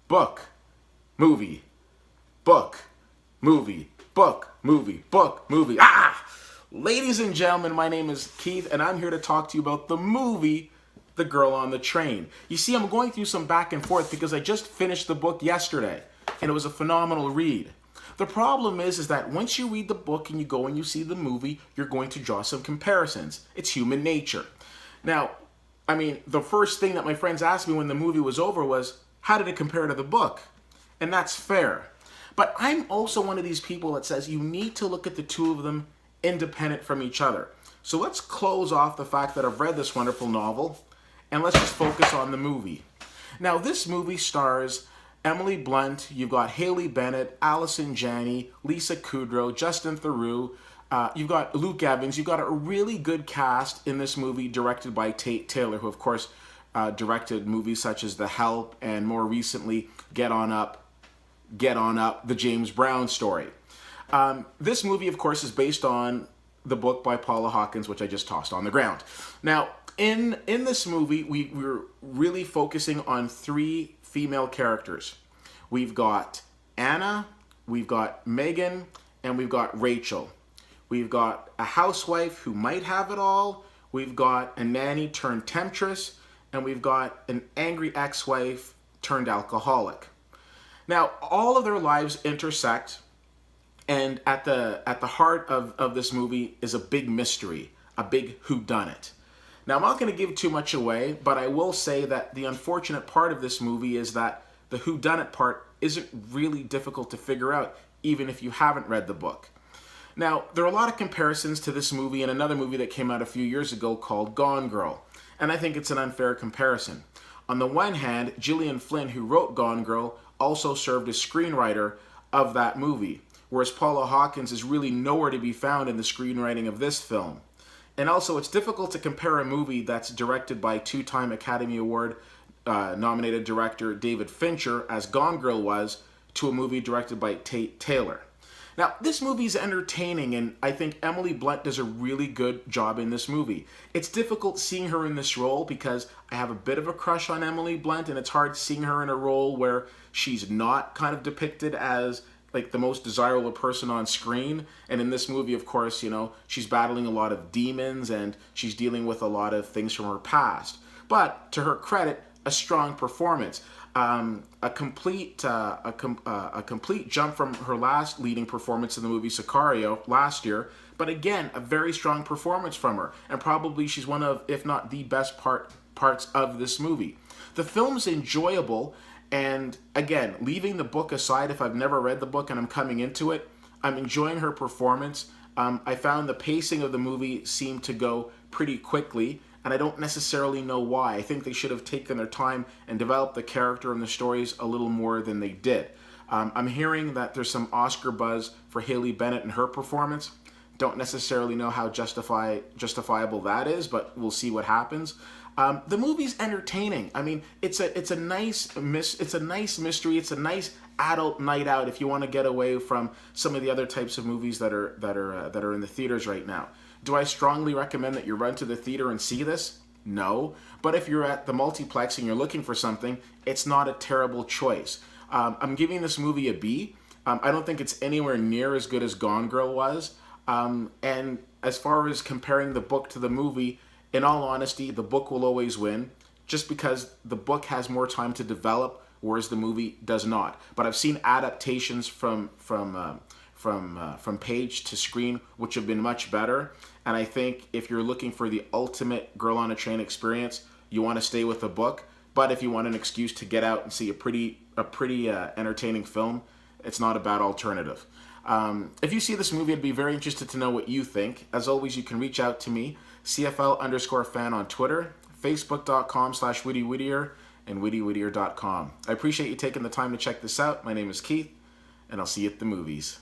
book, movie, book, movie, book, movie, book, movie. Ah! Ladies and gentlemen, my name is Keith, and I'm here to talk to you about the movie, The Girl on the Train. You see, I'm going through some back and forth because I just finished the book yesterday, and it was a phenomenal read. The problem is that once you read the book and you go and you see the movie, you're going to draw some comparisons. It's human nature. Now, I mean, the first thing that my friends asked me when the movie was over was, how did it compare to the book? And that's fair. But I'm also one of these people that says you need to look at the two of them independent from each other. So let's close off the fact that I've read this wonderful novel, and let's just focus on the movie. Now, this movie stars Emily Blunt, you've got Haley Bennett, Allison Janney, Lisa Kudrow, Justin Theroux, you've got Luke Evans. You've got a really good cast in this movie directed by Tate Taylor, who of course directed movies such as The Help and more recently Get On Up, the James Brown story. This movie, of course, is based on the book by Paula Hawkins, which I just tossed on the ground. Now, in this movie, we're really focusing on three female characters. We've got Anna, we've got Megan, and we've got Rachel. We've got a housewife who might have it all. We've got a nanny turned temptress, and we've got an angry ex-wife turned alcoholic. Now, all of their lives intersect, and at the heart of this movie is a big mystery, a big whodunit. Now, I'm not going to give too much away, but I will say that the unfortunate part of this movie is that the whodunit part isn't really difficult to figure out, even if you haven't read the book. Now, there are a lot of comparisons to this movie and another movie that came out a few years ago called Gone Girl, and I think it's an unfair comparison. On the one hand, Gillian Flynn, who wrote Gone Girl, also served as screenwriter of that movie, whereas Paula Hawkins is really nowhere to be found in the screenwriting of this film. And also, it's difficult to compare a movie that's directed by two-time Academy Award nominated director David Fincher, as Gone Girl was, to a movie directed by Tate Taylor. Now, this movie is entertaining, and I think Emily Blunt does a really good job in this movie. It's difficult seeing her in this role because I have a bit of a crush on Emily Blunt, and it's hard seeing her in a role where she's not kind of depicted as like the most desirable person on screen. And in this movie, of course, you know, she's battling a lot of demons and she's dealing with a lot of things from her past. But to her credit, a strong performance. A complete jump from her last leading performance in the movie Sicario last year, but again, a very strong performance from her, and probably she's one of, if not the best parts of this movie. The film's enjoyable, and again, leaving the book aside, if I've never read the book and I'm coming into it, I'm enjoying her performance. I found the pacing of the movie seemed to go pretty quickly, and I don't necessarily know why. I think they should have taken their time and developed the character and the stories a little more than they did. I'm hearing that there's some Oscar buzz for Haley Bennett and her performance. Don't necessarily know how justifiable that is, but we'll see what happens. The movie's entertaining. I mean, it's a nice mystery. It's a nice adult night out if you want to get away from some of the other types of movies that are in the theaters right now. Do I strongly recommend that you run to the theater and see this? No. But if you're at the multiplex and you're looking for something, it's not a terrible choice. I'm giving this movie a B. I don't think it's anywhere near as good as Gone Girl was. And as far as comparing the book to the movie, in all honesty, the book will always win, just because the book has more time to develop, whereas the movie does not. But I've seen adaptations from page to screen, which have been much better. And I think if you're looking for the ultimate Girl on a Train experience, you want to stay with the book. But if you want an excuse to get out and see a pretty entertaining film, it's not a bad alternative. If you see this movie, I'd be very interested to know what you think. As always, you can reach out to me, CFL_fan on Twitter, Facebook.com/WhittyWhittier, and WhittyWhittier.com. I appreciate you taking the time to check this out. My name is Keith, and I'll see you at the movies.